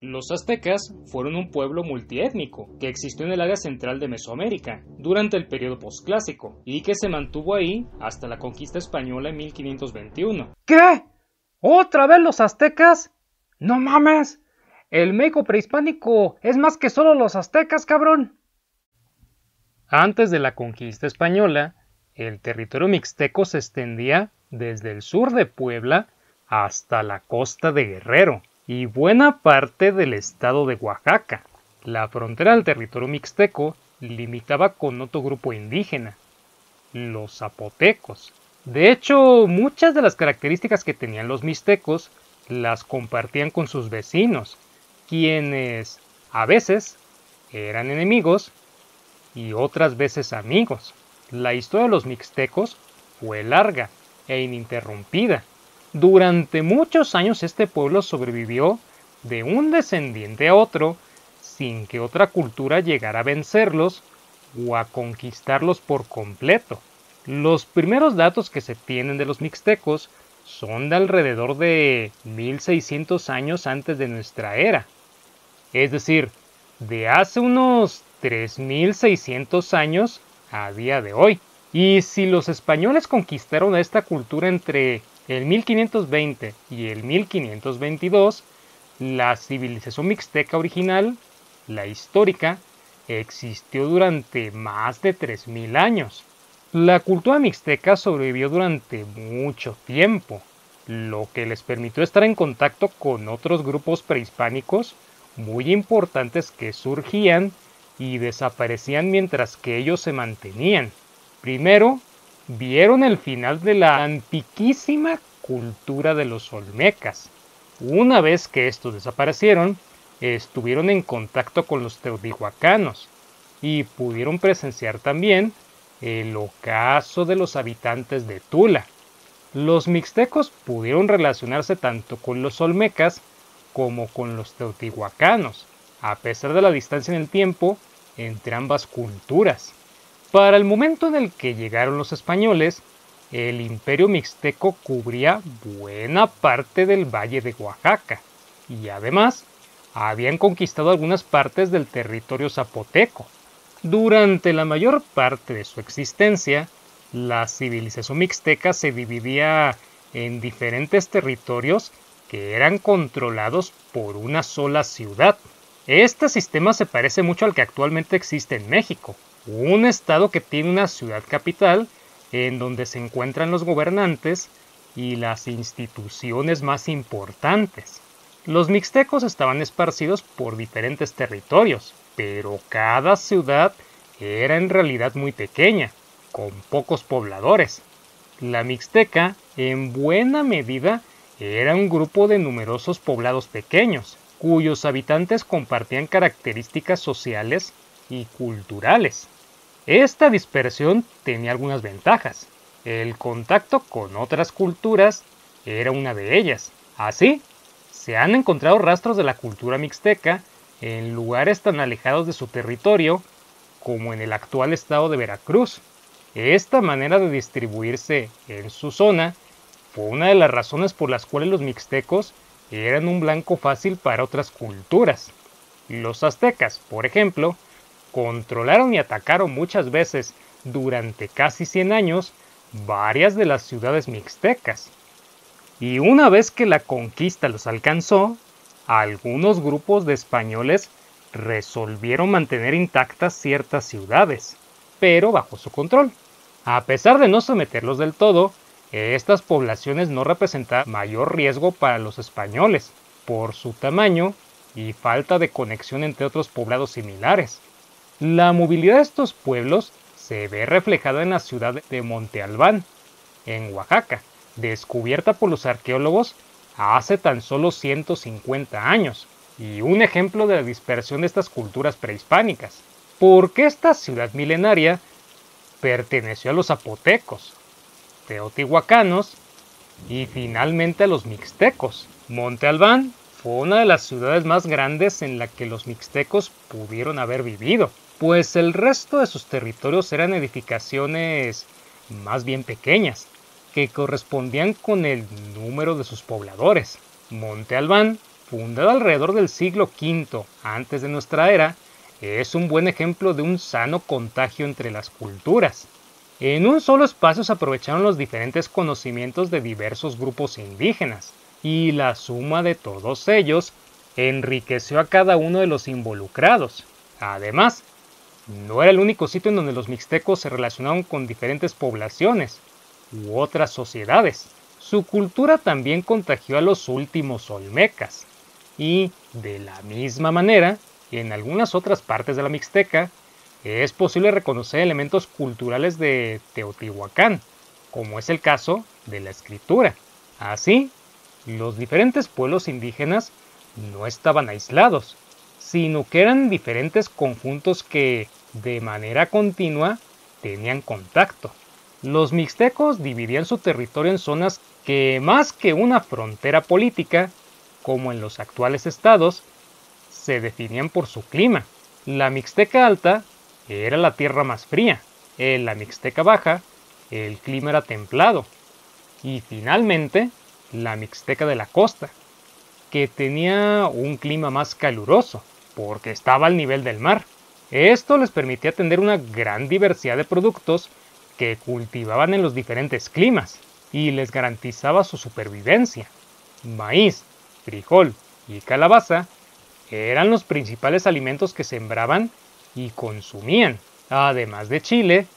Los aztecas fueron un pueblo multiétnico que existió en el área central de Mesoamérica durante el periodo posclásico y que se mantuvo ahí hasta la conquista española en 1521. ¿Qué? ¿Otra vez los aztecas? ¡No mames! El México prehispánico es más que solo los aztecas, cabrón. Antes de la conquista española, el territorio mixteco se extendía desde el sur de Puebla hasta la costa de Guerrero y buena parte del estado de Oaxaca. La frontera del territorio mixteco limitaba con otro grupo indígena, los zapotecos. De hecho, muchas de las características que tenían los mixtecos las compartían con sus vecinos, quienes a veces eran enemigos y otras veces amigos. La historia de los mixtecos fue larga e ininterrumpida. Durante muchos años este pueblo sobrevivió de un descendiente a otro sin que otra cultura llegara a vencerlos o a conquistarlos por completo. Los primeros datos que se tienen de los mixtecos son de alrededor de 1600 años antes de nuestra era, es decir, de hace unos 3600 años a día de hoy. Y si los españoles conquistaron a esta cultura entre el 1520 y el 1522, la civilización mixteca original, la histórica, existió durante más de 3000 años. La cultura mixteca sobrevivió durante mucho tiempo, lo que les permitió estar en contacto con otros grupos prehispánicos muy importantes que surgían y desaparecían mientras que ellos se mantenían. Primero, vieron el final de la antiquísima cultura de los olmecas. Una vez que estos desaparecieron, estuvieron en contacto con los teotihuacanos y pudieron presenciar también el ocaso de los habitantes de Tula. Los mixtecos pudieron relacionarse tanto con los olmecas como con los teotihuacanos, a pesar de la distancia en el tiempo entre ambas culturas. Para el momento en el que llegaron los españoles, el imperio mixteco cubría buena parte del valle de Oaxaca y además habían conquistado algunas partes del territorio zapoteco. Durante la mayor parte de su existencia, la civilización mixteca se dividía en diferentes territorios que eran controlados por una sola ciudad. Este sistema se parece mucho al que actualmente existe en México, un estado que tiene una ciudad capital en donde se encuentran los gobernantes y las instituciones más importantes. Los mixtecos estaban esparcidos por diferentes territorios, pero cada ciudad era en realidad muy pequeña, con pocos pobladores. La Mixteca, en buena medida, era un grupo de numerosos poblados pequeños, cuyos habitantes compartían características sociales y culturales. Esta dispersión tenía algunas ventajas. El contacto con otras culturas era una de ellas. Así, se han encontrado rastros de la cultura mixteca en lugares tan alejados de su territorio como en el actual estado de Veracruz. Esta manera de distribuirse en su zona fue una de las razones por las cuales los mixtecos eran un blanco fácil para otras culturas. Los aztecas, por ejemplo, controlaron y atacaron muchas veces durante casi 100 años varias de las ciudades mixtecas. Y una vez que la conquista los alcanzó, algunos grupos de españoles resolvieron mantener intactas ciertas ciudades, pero bajo su control. A pesar de no someterlos del todo, estas poblaciones no representaban mayor riesgo para los españoles, por su tamaño y falta de conexión entre otros poblados similares. La movilidad de estos pueblos se ve reflejada en la ciudad de Monte Albán, en Oaxaca, descubierta por los arqueólogos hace tan solo 150 años, y un ejemplo de la dispersión de estas culturas prehispánicas, porque esta ciudad milenaria perteneció a los zapotecos, teotihuacanos y finalmente a los mixtecos. Monte Albán fue una de las ciudades más grandes en la que los mixtecos pudieron haber vivido. pues el resto de sus territorios eran edificaciones más bien pequeñas, que correspondían con el número de sus pobladores. Monte Albán, fundado alrededor del siglo V antes de nuestra era, es un buen ejemplo de un sano contagio entre las culturas. En un solo espacio se aprovecharon los diferentes conocimientos de diversos grupos indígenas, y la suma de todos ellos enriqueció a cada uno de los involucrados. Además, no era el único sitio en donde los mixtecos se relacionaron con diferentes poblaciones u otras sociedades. Su cultura también contagió a los últimos olmecas, y de la misma manera, en algunas otras partes de la Mixteca, es posible reconocer elementos culturales de Teotihuacán, como es el caso de la escritura. Así, los diferentes pueblos indígenas no estaban aislados, sino que eran diferentes conjuntos que, de manera continua, tenían contacto. Los mixtecos dividían su territorio en zonas que, más que una frontera política, como en los actuales estados, se definían por su clima. La Mixteca Alta era la tierra más fría, en la Mixteca Baja el clima era templado, y finalmente la Mixteca de la Costa, que tenía un clima más caluroso, porque estaba al nivel del mar. Esto les permitía tener una gran diversidad de productos que cultivaban en los diferentes climas, y les garantizaba su supervivencia. Maíz, frijol y calabaza eran los principales alimentos que sembraban y consumían, además de chile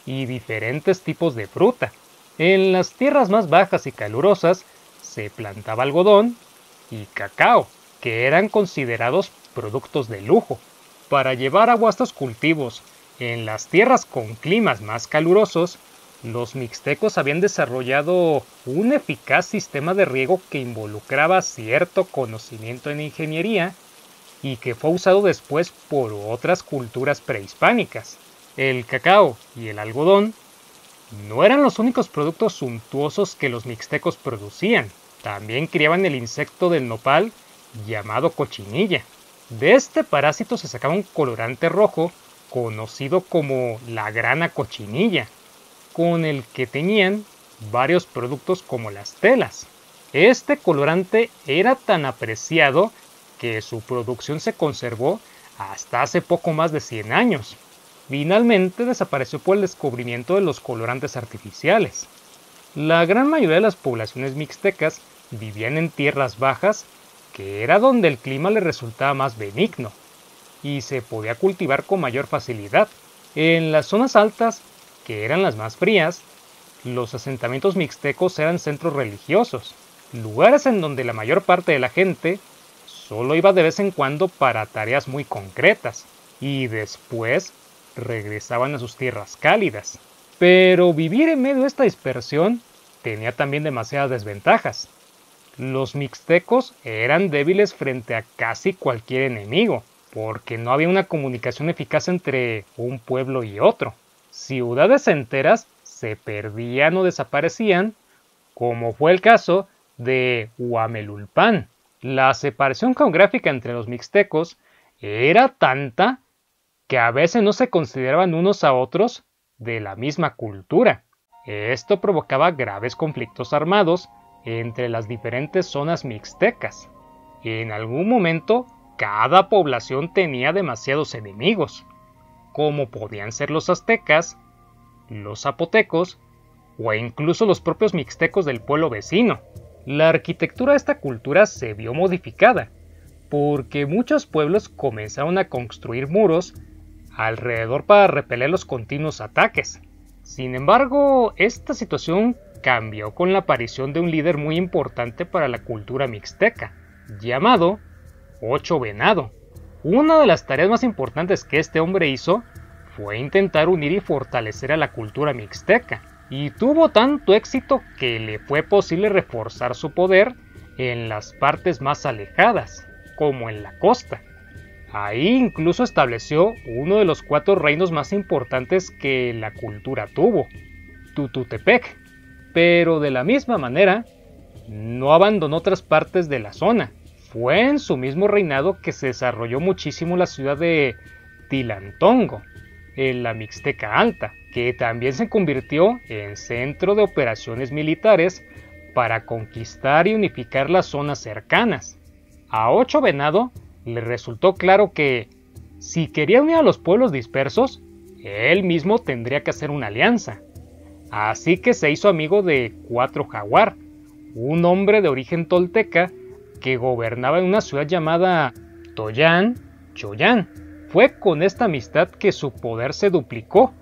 y diferentes tipos de fruta. En las tierras más bajas y calurosas se plantaba algodón y cacao, que eran considerados productos de lujo. Para llevar agua a estos cultivos en las tierras con climas más calurosos, los mixtecos habían desarrollado un eficaz sistema de riego que involucraba cierto conocimiento en ingeniería y que fue usado después por otras culturas prehispánicas. El cacao y el algodón no eran los únicos productos suntuosos que los mixtecos producían. También criaban el insecto del nopal llamado cochinilla. De este parásito se sacaba un colorante rojo conocido como la grana cochinilla, con el que teñían varios productos como las telas. Este colorante era tan apreciado que su producción se conservó hasta hace poco más de 100 años. Finalmente desapareció por el descubrimiento de los colorantes artificiales. La gran mayoría de las poblaciones mixtecas vivían en tierras bajas, que era donde el clima les resultaba más benigno y se podía cultivar con mayor facilidad. En las zonas altas, que eran las más frías, los asentamientos mixtecos eran centros religiosos, lugares en donde la mayor parte de la gente solo iba de vez en cuando para tareas muy concretas y después regresaban a sus tierras cálidas. Pero vivir en medio de esta dispersión tenía también demasiadas desventajas. Los mixtecos eran débiles frente a casi cualquier enemigo, porque no había una comunicación eficaz entre un pueblo y otro. Ciudades enteras se perdían o desaparecían, como fue el caso de Huamelulpan. La separación geográfica entre los mixtecos era tanta que a veces no se consideraban unos a otros de la misma cultura. Esto provocaba graves conflictos armados entre las diferentes zonas mixtecas. En algún momento, cada población tenía demasiados enemigos, como podían ser los aztecas, los zapotecos o incluso los propios mixtecos del pueblo vecino. La arquitectura de esta cultura se vio modificada, porque muchos pueblos comenzaron a construir muros alrededor para repeler los continuos ataques. Sin embargo, esta situación cambió con la aparición de un líder muy importante para la cultura mixteca, llamado Ocho Venado. Una de las tareas más importantes que este hombre hizo fue intentar unir y fortalecer a la cultura mixteca, y tuvo tanto éxito que le fue posible reforzar su poder en las partes más alejadas, como en la costa. Ahí incluso estableció uno de los 4 reinos más importantes que la cultura tuvo, Tututepec, pero de la misma manera no abandonó otras partes de la zona. Fue en su mismo reinado que se desarrolló muchísimo la ciudad de Tilantongo, en la Mixteca Alta, que también se convirtió en centro de operaciones militares para conquistar y unificar las zonas cercanas. A Ocho Venado le resultó claro que, si quería unir a los pueblos dispersos, él mismo tendría que hacer una alianza. Así que se hizo amigo de Cuatro Jaguar, un hombre de origen tolteca que gobernaba en una ciudad llamada Toyán, Choyán. Fue con esta amistad que su poder se duplicó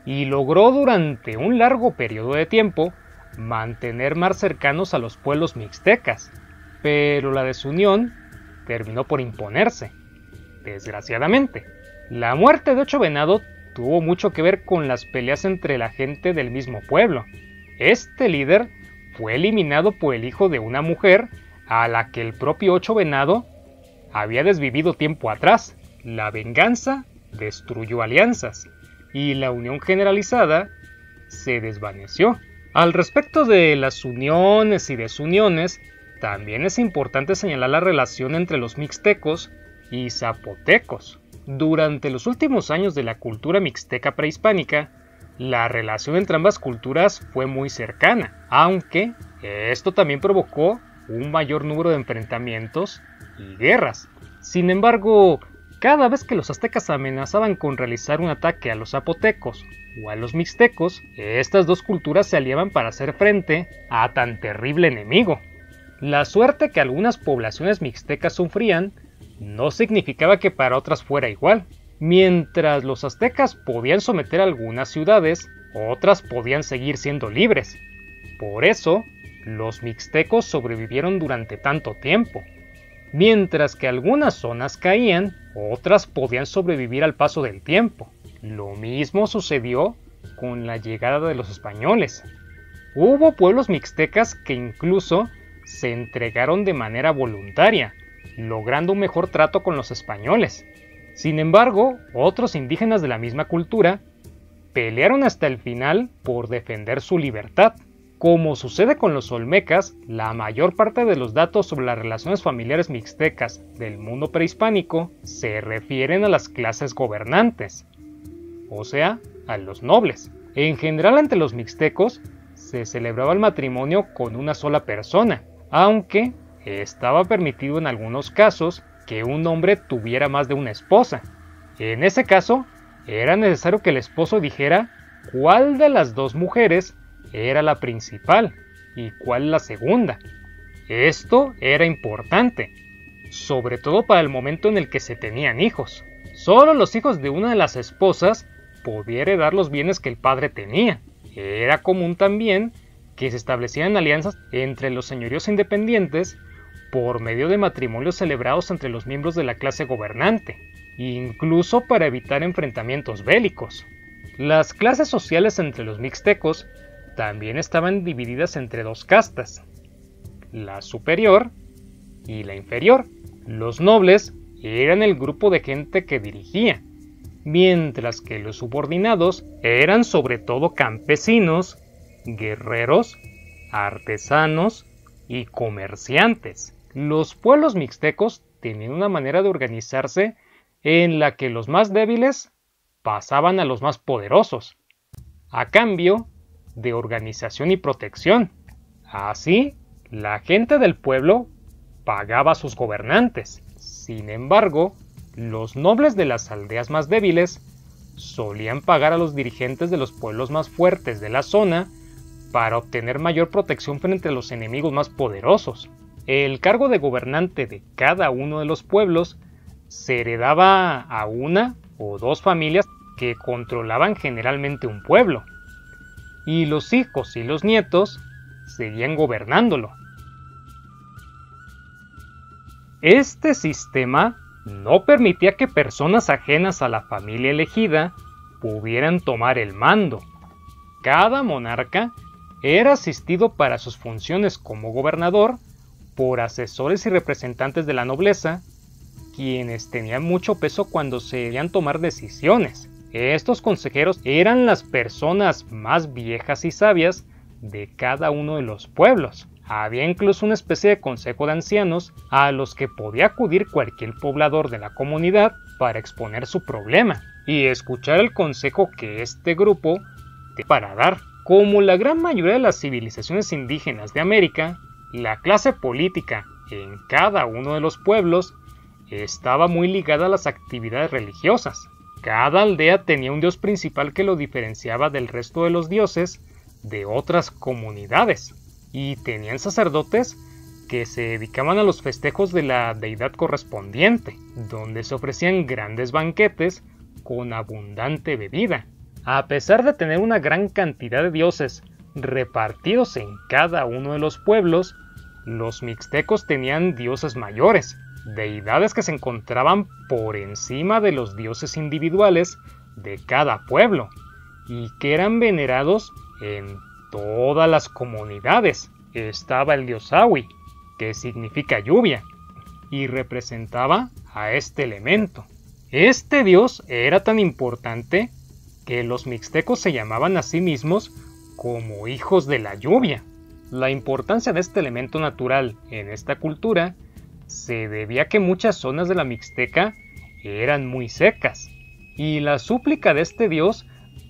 y logró durante un largo periodo de tiempo mantener más cercanos a los pueblos mixtecas, pero la desunión terminó por imponerse. Desgraciadamente, la muerte de Ocho Venado tuvo mucho que ver con las peleas entre la gente del mismo pueblo. Este líder fue eliminado por el hijo de una mujer a la que el propio Ocho Venado había desvivido tiempo atrás. La venganza destruyó alianzas y la unión generalizada se desvaneció. Al respecto de las uniones y desuniones, también es importante señalar la relación entre los mixtecos y zapotecos. Durante los últimos años de la cultura mixteca prehispánica, la relación entre ambas culturas fue muy cercana, aunque esto también provocó un mayor número de enfrentamientos y guerras. Sin embargo, cada vez que los aztecas amenazaban con realizar un ataque a los zapotecos o a los mixtecos, estas dos culturas se aliaban para hacer frente a tan terrible enemigo. La suerte que algunas poblaciones mixtecas sufrían no significaba que para otras fuera igual. Mientras los aztecas podían someter algunas ciudades, otras podían seguir siendo libres. Por eso, los mixtecos sobrevivieron durante tanto tiempo. Mientras que algunas zonas caían, otras podían sobrevivir al paso del tiempo. Lo mismo sucedió con la llegada de los españoles. Hubo pueblos mixtecas que incluso se entregaron de manera voluntaria, logrando un mejor trato con los españoles. Sin embargo, otros indígenas de la misma cultura pelearon hasta el final por defender su libertad. Como sucede con los olmecas, la mayor parte de los datos sobre las relaciones familiares mixtecas del mundo prehispánico se refieren a las clases gobernantes, o sea, a los nobles. En general, entre los mixtecos se celebraba el matrimonio con una sola persona, aunque estaba permitido en algunos casos que un hombre tuviera más de una esposa. En ese caso, era necesario que el esposo dijera cuál de las dos mujeres era la principal y cuál la segunda. Esto era importante, sobre todo para el momento en el que se tenían hijos. Solo los hijos de una de las esposas podían heredar los bienes que el padre tenía. Era común también que se establecieran alianzas entre los señoríos independientes por medio de matrimonios celebrados entre los miembros de la clase gobernante, incluso para evitar enfrentamientos bélicos. Las clases sociales entre los mixtecos también estaban divididas entre dos castas, la superior y la inferior. Los nobles eran el grupo de gente que dirigía, mientras que los subordinados eran sobre todo campesinos, guerreros, artesanos y comerciantes. Los pueblos mixtecos tenían una manera de organizarse en la que los más débiles pasaban a los más poderosos, a cambio de organización y protección. Así, la gente del pueblo pagaba a sus gobernantes. Sin embargo, los nobles de las aldeas más débiles solían pagar a los dirigentes de los pueblos más fuertes de la zona para obtener mayor protección frente a los enemigos más poderosos. El cargo de gobernante de cada uno de los pueblos se heredaba a una o dos familias que controlaban generalmente un pueblo, y los hijos y los nietos seguían gobernándolo. Este sistema no permitía que personas ajenas a la familia elegida pudieran tomar el mando. Cada monarca era asistido para sus funciones como gobernador por asesores y representantes de la nobleza, quienes tenían mucho peso cuando se debían tomar decisiones. Estos consejeros eran las personas más viejas y sabias de cada uno de los pueblos. Había incluso una especie de consejo de ancianos a los que podía acudir cualquier poblador de la comunidad para exponer su problema y escuchar el consejo que este grupo tiene para dar. Como la gran mayoría de las civilizaciones indígenas de América, la clase política en cada uno de los pueblos estaba muy ligada a las actividades religiosas. Cada aldea tenía un dios principal que lo diferenciaba del resto de los dioses de otras comunidades, y tenían sacerdotes que se dedicaban a los festejos de la deidad correspondiente, donde se ofrecían grandes banquetes con abundante bebida. A pesar de tener una gran cantidad de dioses repartidos en cada uno de los pueblos, los mixtecos tenían dioses mayores, deidades que se encontraban por encima de los dioses individuales de cada pueblo, y que eran venerados en todas las comunidades. Estaba el dios Awi, que significa lluvia, y representaba a este elemento. Este dios era tan importante que los mixtecos se llamaban a sí mismos como hijos de la lluvia. La importancia de este elemento natural en esta cultura se debía a que muchas zonas de la Mixteca eran muy secas, y la súplica de este dios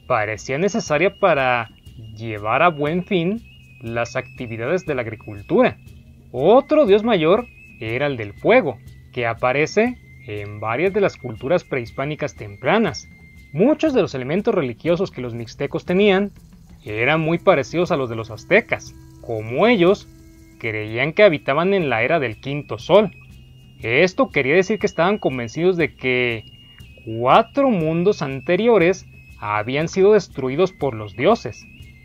parecía necesaria para llevar a buen fin las actividades de la agricultura. Otro dios mayor era el del fuego, que aparece en varias de las culturas prehispánicas tempranas. Muchos de los elementos religiosos que los mixtecos tenían eran muy parecidos a los de los aztecas, como ellos creían que habitaban en la era del quinto sol. Esto quería decir que estaban convencidos de que 4 mundos anteriores habían sido destruidos por los dioses,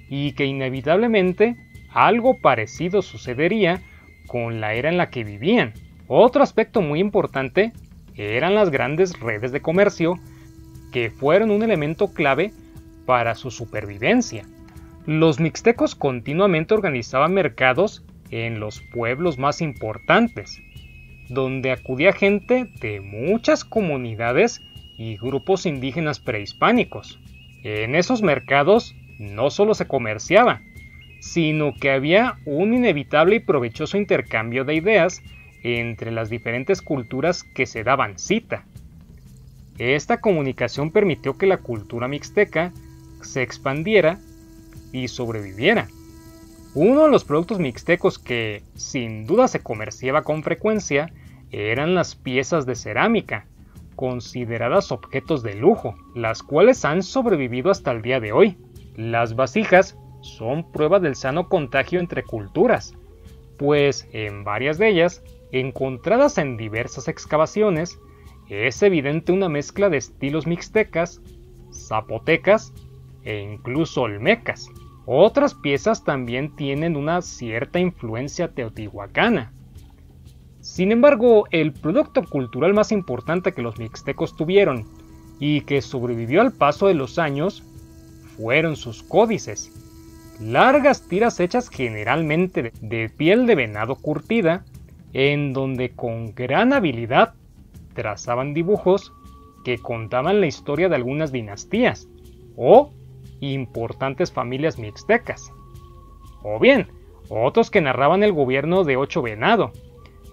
y que inevitablemente algo parecido sucedería con la era en la que vivían. Otro aspecto muy importante eran las grandes redes de comercio, que fueron un elemento clave para su supervivencia. Los mixtecos continuamente organizaban mercados en los pueblos más importantes, donde acudía gente de muchas comunidades y grupos indígenas prehispánicos. En esos mercados no solo se comerciaba, sino que había un inevitable y provechoso intercambio de ideas entre las diferentes culturas que se daban cita. Esta comunicación permitió que la cultura mixteca se expandiera y sobreviviera. Uno de los productos mixtecos que sin duda se comerciaba con frecuencia eran las piezas de cerámica, consideradas objetos de lujo, las cuales han sobrevivido hasta el día de hoy. Las vasijas son prueba del sano contagio entre culturas, pues en varias de ellas, encontradas en diversas excavaciones, es evidente una mezcla de estilos mixtecas, zapotecas e incluso olmecas. Otras piezas también tienen una cierta influencia teotihuacana. Sin embargo, el producto cultural más importante que los mixtecos tuvieron y que sobrevivió al paso de los años fueron sus códices, largas tiras hechas generalmente de piel de venado curtida, en donde con gran habilidad trazaban dibujos que contaban la historia de algunas dinastías o importantes familias mixtecas, o bien otros que narraban el gobierno de Ocho Venado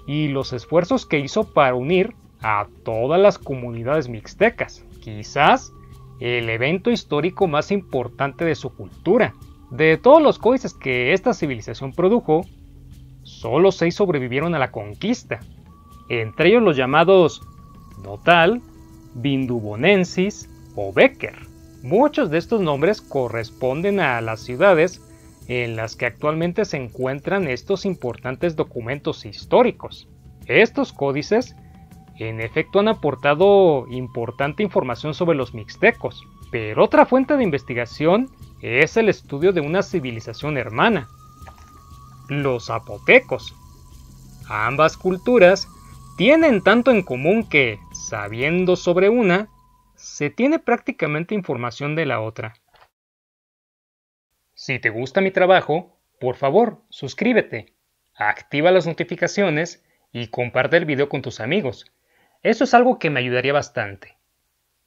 y los esfuerzos que hizo para unir a todas las comunidades mixtecas, quizás el evento histórico más importante de su cultura. De todos los códices que esta civilización produjo, solo 6 sobrevivieron a la conquista, entre ellos los llamados Notal, Vindubonensis o Becker. Muchos de estos nombres corresponden a las ciudades en las que actualmente se encuentran estos importantes documentos históricos. Estos códices, en efecto, han aportado importante información sobre los mixtecos, pero otra fuente de investigación es el estudio de una civilización hermana, los zapotecos. Ambas culturas tienen tanto en común que, sabiendo sobre una, se tiene prácticamente información de la otra. Si te gusta mi trabajo, por favor, suscríbete, activa las notificaciones y comparte el video con tus amigos. Eso es algo que me ayudaría bastante.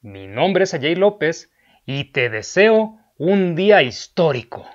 Mi nombre es Ajay López y te deseo un día histórico.